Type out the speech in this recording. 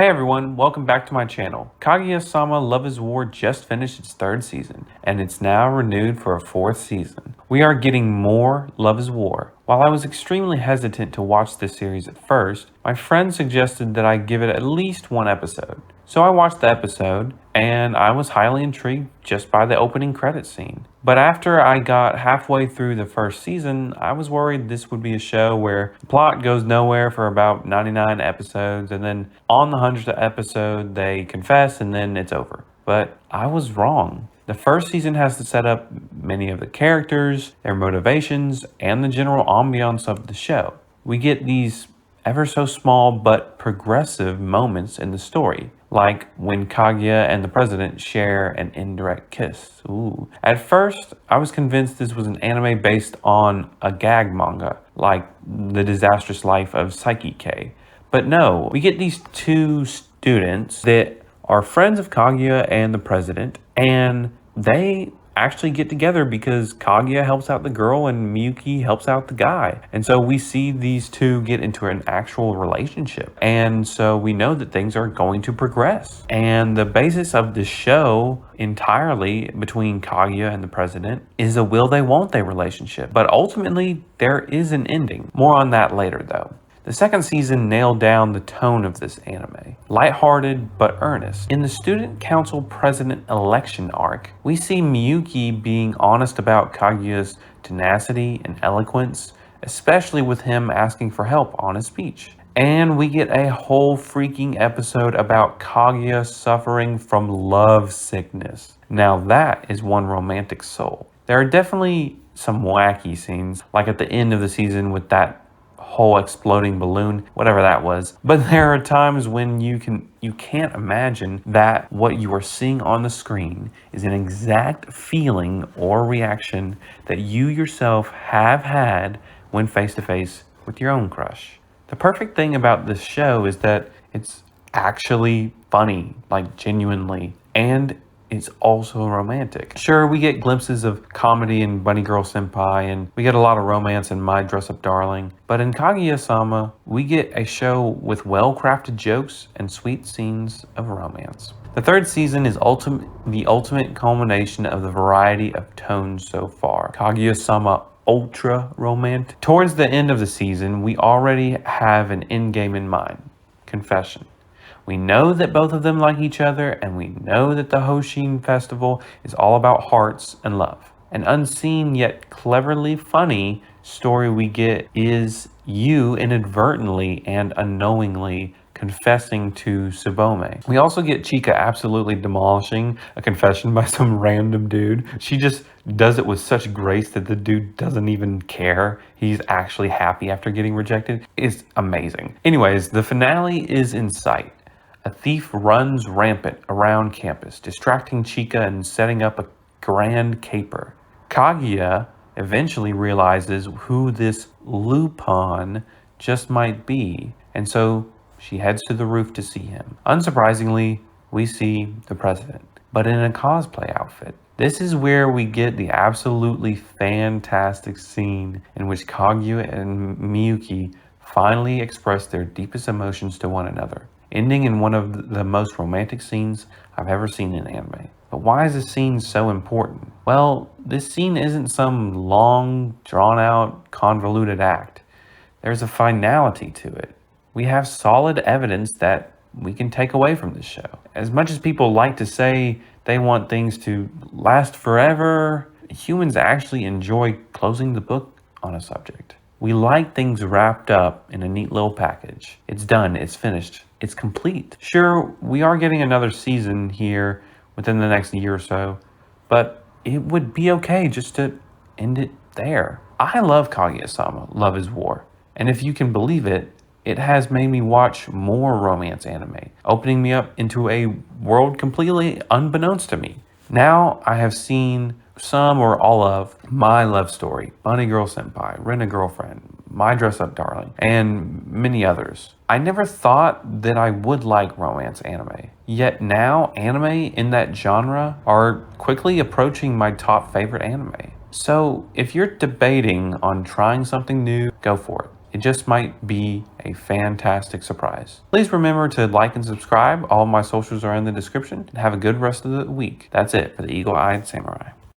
Hey everyone, welcome back to my channel. Kaguya-sama Love is War just finished its third season, and it's now renewed for a fourth season. We are getting more Love is War. While I was extremely hesitant to watch this series at first, my friend suggested that I give it at least one episode. So I watched the episode, and I was highly intrigued just by the opening credits scene. But after I got halfway through the first season, I was worried this would be a show where the plot goes nowhere for about 99 episodes, and then on the 100th episode, they confess, and then it's over. But I was wrong. The first season has to set up many of the characters, their motivations, and the general ambiance of the show. We get these ever so small but progressive moments in the story, like when Kaguya and the president share an indirect kiss. Ooh. At first, I was convinced this was an anime based on a gag manga, like The Disastrous Life of Psyche K. But no, we get these two students that are friends of Kaguya and the president, and they actually get together because Kaguya helps out the girl and Miyuki helps out the guy. And so we see these two get into an actual relationship. And so we know that things are going to progress. And the basis of the show entirely between Kaguya and the president is a will they won't they relationship. But ultimately there is an ending. More on that later though. The second season nailed down the tone of this anime. Lighthearted but earnest. In the Student Council President election arc, we see Miyuki being honest about Kaguya's tenacity and eloquence, especially with him asking for help on his speech. And we get a whole freaking episode about Kaguya suffering from love sickness. Now that is one romantic soul. There are definitely some wacky scenes, like at the end of the season with that whole exploding balloon, whatever that was. But there are times when you can't imagine that what you are seeing on the screen is an exact feeling or reaction that you yourself have had when face to face with your own crush. The perfect thing about this show is that it's actually funny, like genuinely, and it's also romantic. Sure, we get glimpses of comedy in Bunny Girl Senpai, and we get a lot of romance in My Dress Up Darling, but in Kaguya-sama, we get a show with well-crafted jokes and sweet scenes of romance. The third season is the ultimate culmination of the variety of tones so far. Kaguya-sama ultra romantic. Towards the end of the season, we already have an end game in mind. Confession. We know that both of them like each other, and we know that the Hoshin festival is all about hearts and love. An unseen yet cleverly funny story we get is you inadvertently and unknowingly confessing to Tsubome. We also get Chika absolutely demolishing a confession by some random dude. She just does it with such grace that the dude doesn't even care. He's actually happy after getting rejected. It's amazing. Anyways, the finale is in sight. A thief runs rampant around campus, distracting Chika and setting up a grand caper. Kaguya eventually realizes who this Lupin just might be, and so she heads to the roof to see him. Unsurprisingly, we see the president, but in a cosplay outfit. This is where we get the absolutely fantastic scene in which Kaguya and Miyuki finally express their deepest emotions to one another, ending in one of the most romantic scenes I've ever seen in anime. But why is this scene so important? Well, this scene isn't some long, drawn-out, convoluted act. There's a finality to it. We have solid evidence that we can take away from this show. As much as people like to say they want things to last forever, humans actually enjoy closing the book on a subject. We like things wrapped up in a neat little package. It's done, it's finished, it's complete. Sure, we are getting another season here within the next year or so, but it would be okay just to end it there. I love Kaguya-sama, Love is War. And if you can believe it, it has made me watch more romance anime, opening me up into a world completely unbeknownst to me. Now I have seen some or all of My Love Story, Bunny Girl Senpai, Rent a Girlfriend, My Dress Up Darling, and many others. I never thought that I would like romance anime. Yet now, anime in that genre are quickly approaching my top favorite anime. So if you're debating on trying something new, go for it. It just might be a fantastic surprise. Please remember to like and subscribe. All of my socials are in the description. And have a good rest of the week. That's it for the Eagle-Eyed Samurai.